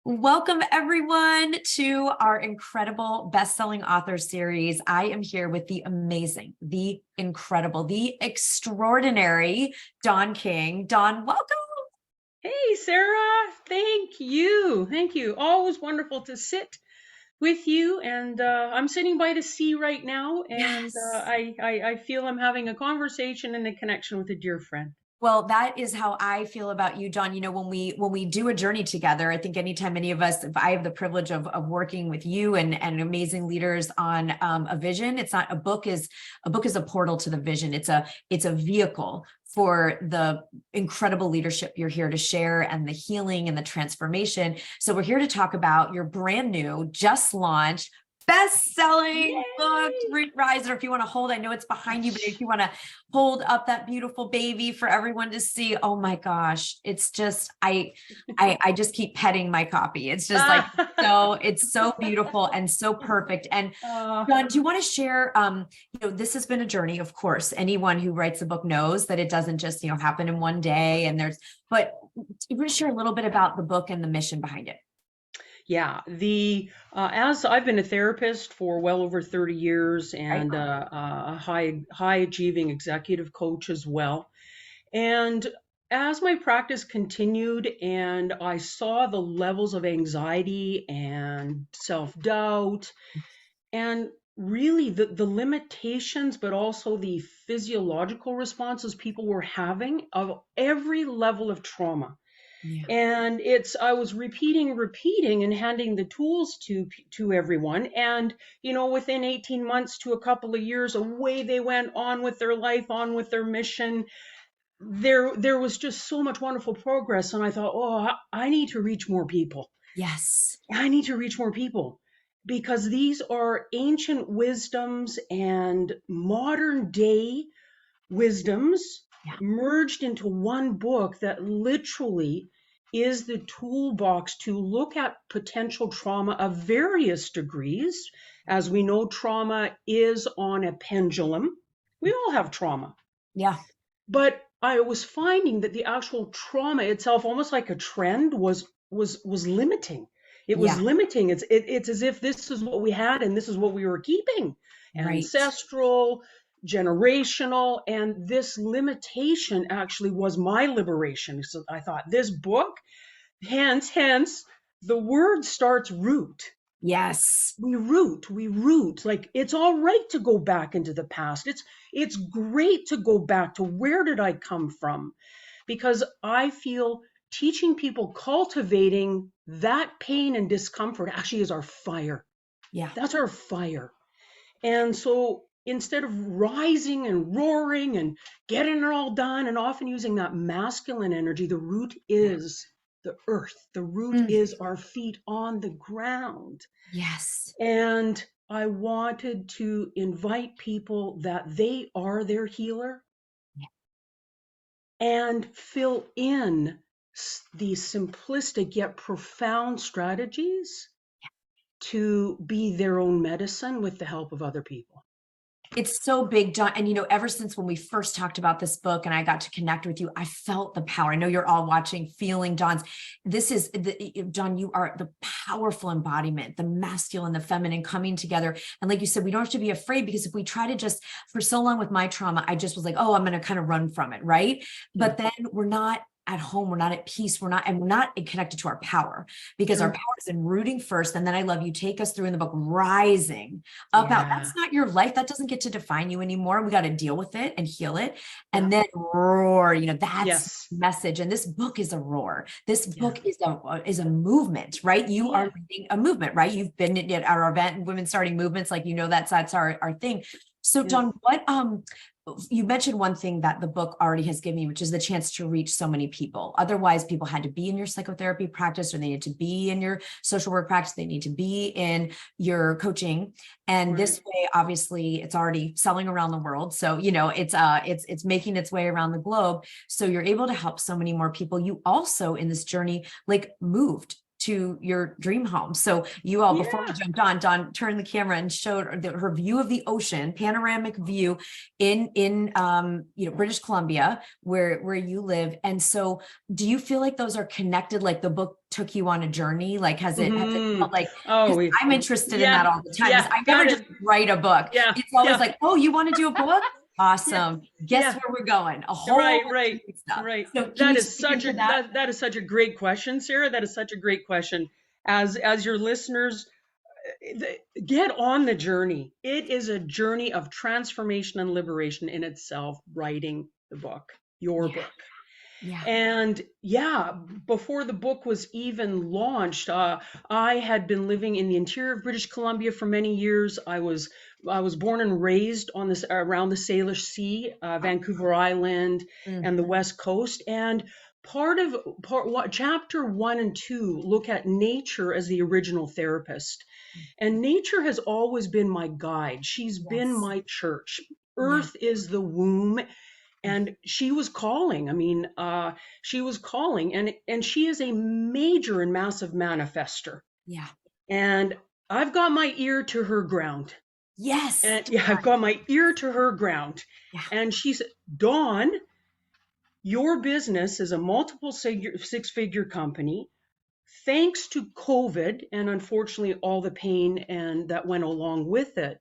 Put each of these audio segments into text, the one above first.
Welcome everyone to our incredible best-selling author series. I am here with the amazing, the incredible, the extraordinary Dawn King. Dawn, welcome. Hey, Sarah. Thank you. Thank you. Always wonderful to sit with you. And I'm sitting by the sea right now, and Yes. I feel I'm having a conversation and a connection with a dear friend. Well, that is how I feel about you, Dawn. You know, when we do a journey together, I think anytime any of us, if I have the privilege of working with you and amazing leaders on a vision, it's not a book is a portal to the vision. It's a vehicle for the incredible leadership you're here to share and the healing and the transformation. So we're here to talk about your brand new, just launched, best-selling book, Yay! Root Rise. Or if you want to hold, I know it's behind you, but if you want to hold up that beautiful baby for everyone to see, oh my gosh, it's just I just keep petting my copy. It's just like it's so beautiful and so perfect. And Uh, John, do you want to share? This has been a journey, of course. Anyone who writes a book knows that it doesn't just happen in one day. But you want to share a little bit about the book and the mission behind it? yeah, as I've been a therapist for well over 30 years Right. and a high achieving executive coach as well. And as my practice continued and I saw the levels of anxiety and self doubt and really the limitations, but also the physiological responses people were having of every level of trauma. Yeah. And I was repeating and handing the tools to everyone. And, within 18 months to a couple of years, away they went on with their life, on with their mission. There was just so much wonderful progress, and I thought, oh, I need to reach more people. Yes. I need to reach more people because these are ancient wisdoms and modern day wisdoms Yeah. merged into one book that literally is the toolbox to look at potential trauma of various degrees. As we know, trauma is on a pendulum. We all have trauma. Yeah. But I was finding that the actual trauma itself, almost like a trend, was limiting. It was Yeah. limiting. It's as if this is what we had and this is what we were keeping. Right. Ancestral, generational, and this limitation actually was my liberation. So I thought this book, hence, the word starts root. Yes. We root. Like, it's all right to go back into the past. It's great to go back to where did I come from, because I feel teaching people, cultivating that pain and discomfort actually is our fire. Yeah. That's our fire. And so instead of rising and roaring and getting it all done and often using that masculine energy, the root is the earth. The root Mm. is our feet on the ground. Yes. And I wanted to invite people that they are their healer Yeah. and fill in these simplistic yet profound strategies to be their own medicine with the help of other people. It's so big, John. And ever since when we first talked about this book and I got to connect with you, I felt the power. I know you're all watching, feeling Dawn's. Dawn, you are the powerful embodiment, the masculine, the feminine coming together. And like you said, we don't have to be afraid, because if we try to just, for so long with my trauma, I just was like, oh, I'm going to kind of run from it. Right. Yeah. But then we're not at home, we're not at peace, we're not connected to our power, because our Sure. power is in rooting first. And then I love you take us through in the book, rising up out. Yeah. That's not your life. That doesn't get to define you anymore. We got to deal with it and heal it. Yeah. And then roar, that's Yes. message. And this book is a roar. This Yeah. book is a movement, right? You Yeah. are leading a movement, right? You've been at our event, Women Starting Movements, like, that's our thing. So Yeah. Dawn, you mentioned one thing that the book already has given me, which is the chance to reach so many people. Otherwise, people had to be in your psychotherapy practice, or they need to be in your social work practice. They need to be in your coaching. And Right. this way, obviously, it's already selling around the world. So, it's making its way around the globe. So you're able to help so many more people. You also, in this journey, like, moved to your dream home. So you all, before we Yeah. jumped on, Dawn turned the camera and showed her view of the ocean, panoramic view in British Columbia, where you live. And so do you feel like those are connected? Like the book took you on a journey? Like has it felt like, Oh, because I'm interested in that yeah, all the time, because yeah, I never that just is, write a book. yeah, It's always yeah, like, oh, you want to do a book? yeah, Awesome. Guess yeah. where we're going? A whole Right, bunch of right, new stuff. right. So can That you is speak such into a that? that is such a great question, Sarah. That is such a great question. As your listeners get on the journey. It is a journey of transformation and liberation in itself, writing the book, your Yeah. book. Yeah. And yeah, before the book was even launched, I had been living in the interior of British Columbia for many years. I was born and raised on this around the Salish Sea, Vancouver Island, and the Mhm. West Coast. And chapter 1 and 2 look at nature as the original therapist. And nature has always been my guide. She's been Yes. my church. Yeah. Earth is the womb, and she was calling. I mean, she was calling, and she is a major and massive manifester. Yeah. And I've got my ear to her ground. Yes. And yeah, I've got my ear to her ground. Yeah. And she said, Dawn, your business is a multiple six-figure company. Thanks to COVID and unfortunately all the pain and that went along with it,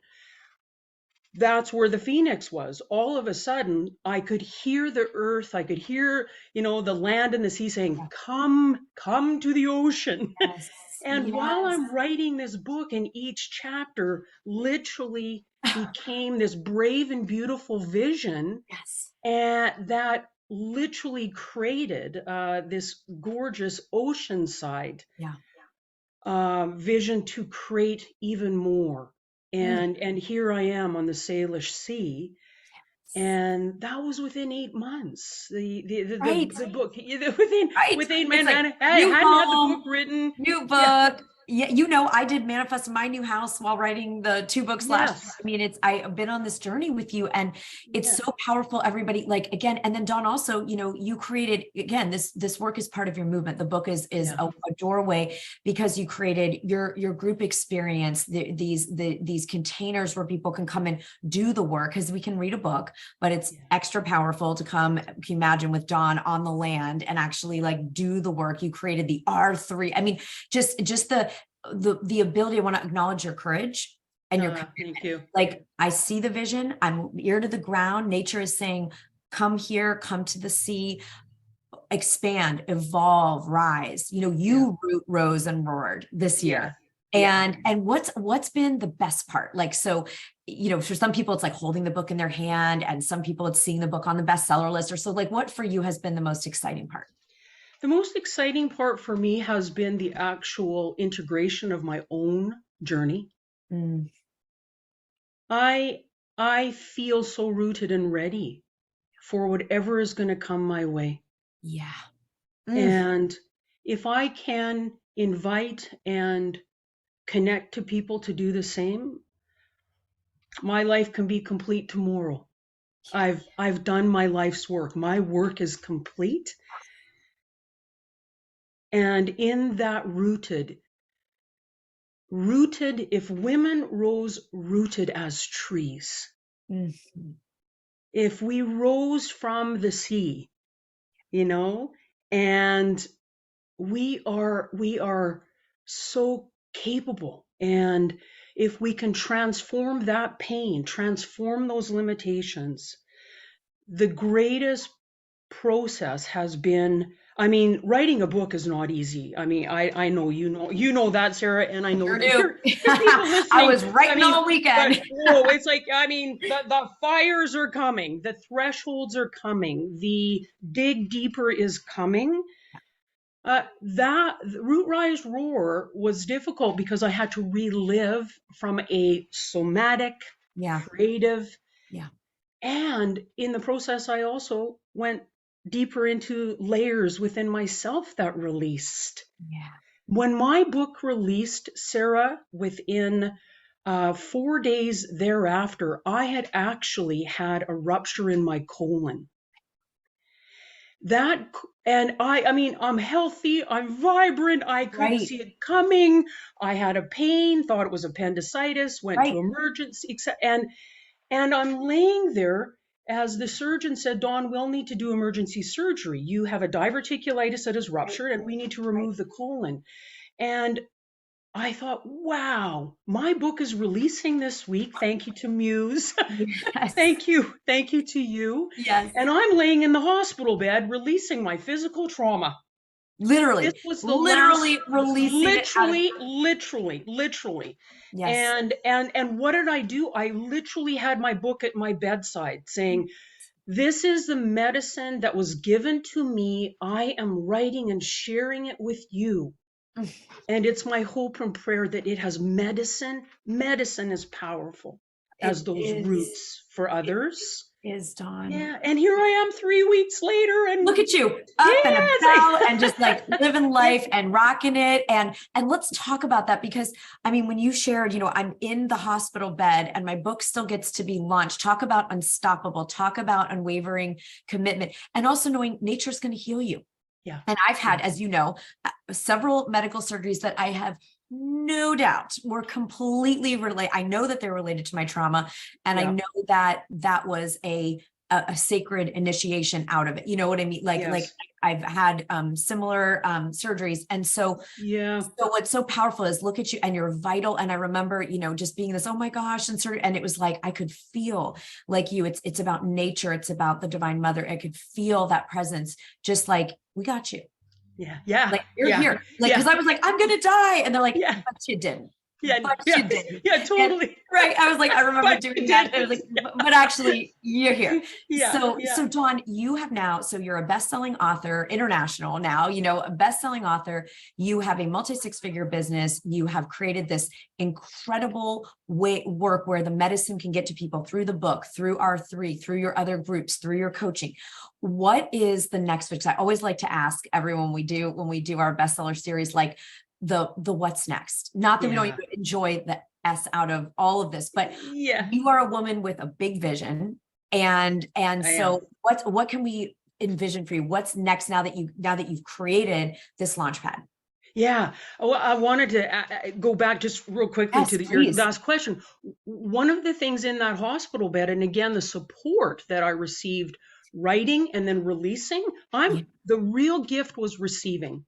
that's where the phoenix was. All of a sudden, I could hear the earth, I could hear, the land and the sea saying, Yeah. come to the ocean. Yes. And while Yes. I'm writing this book, and each chapter literally became this brave and beautiful vision, Yes. and that literally created this gorgeous oceanside Yeah. vision to create even more. Mm. And here I am on the Salish Sea, and that was within 8 months. Right. The book within Right. with 8 months, It's like and I new hadn't had the book home, written. new Yeah. book. Yeah, I did manifest my new house while writing the 2 books last year. Yes. I mean, I've been on this journey with you, and it's Yeah. so powerful. Everybody, like, again, and then Dawn also, you created, again, this work is part of your movement. The book is Yeah. a doorway, because you created your group experience, these containers where people can come and do the work, because we can read a book, but it's Yeah. extra powerful to come, can you imagine, with Dawn on the land and actually like do the work. You created the R3. I mean, just the ability. I want to acknowledge your courage and your Thank commitment. you. Like, I see the vision. I'm ear to the ground. Nature is saying, come here, come to the sea, expand, evolve, rise. Yeah. Rose and roared this Yeah. year. Yeah. And what's been the best part? Like, so, for some people it's like holding the book in their hand, and some people it's seeing the book on the bestseller list, or so. Like, what for you has been the most exciting part? The most exciting part for me has been the actual integration of my own journey. Mm, I I feel so rooted and ready for whatever is going to come my way. yeah. Mm, And if I can invite and connect to people to do the same, my life can be complete tomorrow. I've done my life's work. My work is complete. And in that rooted, if women rose rooted as trees, mhm. if we rose from the sea, you know, and we are so capable. And if we can transform that pain, transform those limitations, the greatest process has been, I mean, writing a book is not easy. I mean, I know you know that, Sarah, and I know Sure that do. there's people I listening. was I writing mean, all weekend. it's like, I mean, the fires are coming, the thresholds are coming, the dig deeper is coming. That Root Rise Roar was difficult because I had to relive from a somatic, Yeah. creative, Yeah. and in the process, I also went deeper into layers within myself that released. Yeah. When my book released, Sarah, within 4 days thereafter, I had actually had a rupture in my colon. that, and I mean, I'm healthy, I'm vibrant, I couldn't Right, see it coming. I had a pain, thought it was appendicitis, went to right. emergency, and I'm laying there as the surgeon said, Dawn, we'll need to do emergency surgery. You have a diverticulitis that is Right, ruptured, and we need to right. remove the colon. And I thought, wow, my book is releasing this week. Thank you to Muse. Yes, Thank you. Thank you to you. yes. And I'm laying in the hospital bed releasing my physical trauma. This Literally, was the last, literally releasing it out of, literally. yes. And what did I do? I literally had my book at my bedside saying, this is the medicine that was given to me. I am writing and sharing it with you. And it's my hope and prayer that it has medicine. Medicine is powerful as It those is, roots for it others. is Dawn. Yeah. And here I am 3 weeks later. Look And at you up and yes, about and just like living yeah, life and rocking it. And let's talk about that, because I mean, when you shared, I'm in the hospital bed and my book still gets to be launched. Talk about unstoppable, talk about unwavering commitment, and also knowing nature's going to heal you. yeah, And I've had, as you know, several medical surgeries that I have no doubt were completely related. I know that they're related to my trauma. And I yeah, know that that was a sacred initiation out of it. You know what I mean? Like yes, I've had similar surgeries. And yeah, so what's so powerful is look at you and you're vital. And I remember, just being this, oh my gosh, and it was like, I could feel like it's about nature. It's about the divine mother. I could feel that presence, just like, we got you. yeah, yeah, Like, you're yeah, here. Like, yeah, cause I was like, I'm going to die. And they're like, yeah, but you didn't, yeah, but you yes, didn't. yeah, And totally. right. I was like, I remember But you doing that. I was didn't. like, but actually you're here. Yeah, yeah, So Dawn, you have now, so you're a best-selling author, international now, a best-selling author. You have a multi-six-figure business. You have created this incredible work where the medicine can get to people through the book, through R3, through your other groups, through your coaching. What is the next? Because I always like to ask everyone when we do our bestseller series, like the what's next. Not that we don't yeah, even enjoy the S out of all of this, but yeah, you are a woman with a big vision. And I am. so what can we envision for you? What's next now that you've created this launch pad? Yeah. Well, I wanted to go back just real quickly Yes, to your please. last question. One of the things in that hospital bed, and again, the support that I received writing and then releasing, Yeah. the real gift was receiving.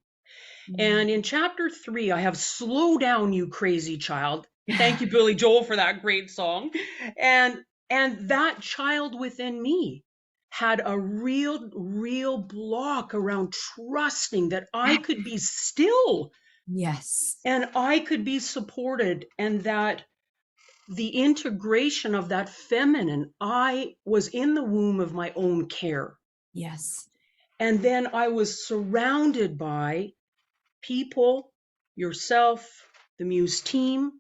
Mm. And in chapter 3, I have Slow Down, You Crazy Child. Thank you, Billy Joel, for that great song. And that child within me had a real block around trusting that I could be still Yes. and I could be supported, and that the integration of that feminine, I was in the womb of my own care. Yes. And then I was surrounded by people, yourself, the Muse team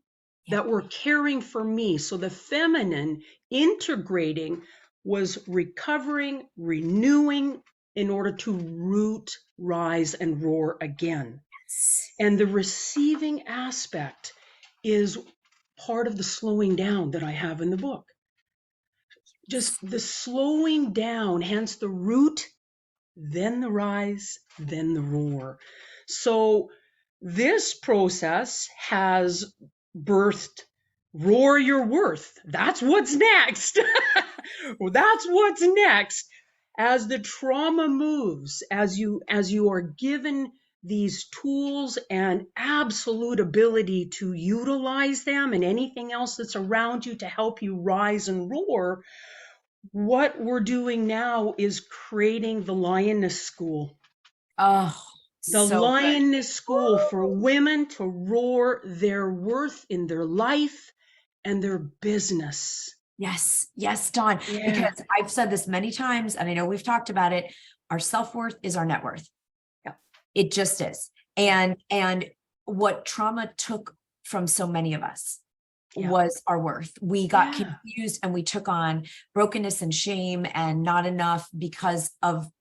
Yeah. that were caring for me. So the feminine integrating was recovering, renewing in order to root, rise, and roar again. Yes. And the receiving aspect is part of the slowing down that I have in the book. Just the slowing down, hence the root, then the rise, then the roar. So this process has birthed Roar Your Worth. That's what's next. That's what's next. As the trauma moves, as you are given these tools and absolute ability to utilize them and anything else that's around you to help you rise and roar, what we're doing now is creating the Lioness School. Oh, The so good. Lioness School for Woo! women to roar their worth in their life and their business. Yes. Yes, Dawn, Yeah. because I've said this many times, and I know we've talked about it. Our self-worth is our net worth. Yeah. It just is. Yeah. And what trauma took from so many of us Yeah. was our worth. We got Yeah. confused and we took on brokenness and shame and not enough because of,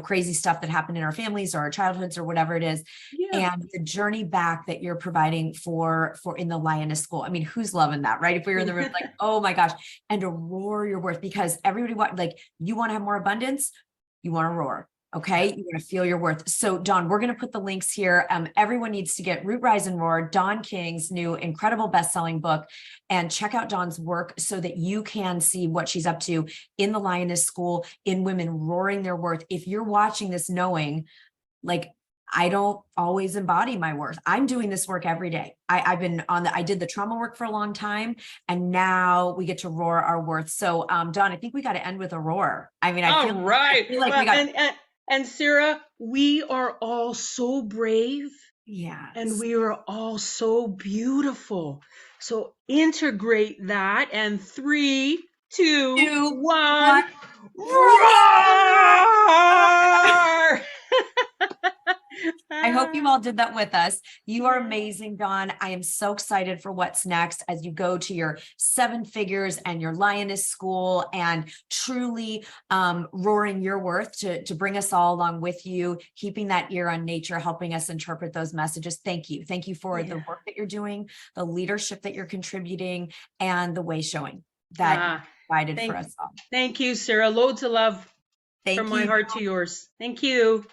crazy stuff that happened in our families or our childhoods or whatever it is. Yeah. And the journey back that you're providing for in the Lioness School. I mean, who's loving that, right? If we were in the room, like, oh my gosh, and to roar your worth, because everybody like, you want to have more abundance, you want to roar. Okay. You're going to feel your worth. So Dawn, we're going to put the links here. Everyone needs to get Root, Rise, and Roar, Dawn King's new incredible best-selling book, and check out Dawn's work so that you can see what she's up to in the Lioness School, in women roaring their worth. If you're watching this knowing, like, I don't always embody my worth. I'm doing this work every day. I've been I did the trauma work for a long time, and now we get to roar our worth. So, Dawn, I think we got to end with a roar. I mean, All I right. feel like we Well, got, and Sarah, we are all so brave and yes. we are all so beautiful. So integrate that. And three, two, Two, one, one, roar! roar! I hope you all did that with us. You are Yeah. amazing, Dawn. I am so excited for what's next as you go to your 7 figures and your Lioness School, and truly roaring your worth to bring us all along with you, keeping that ear on nature, helping us interpret those messages. Thank you. Thank you for the Yeah. work that you're doing, the leadership that you're contributing, and the way showing that you Ah, provided for thank, us all. thank you, Sarah. Loads of love from Thank my you. heart to yours. Thank you.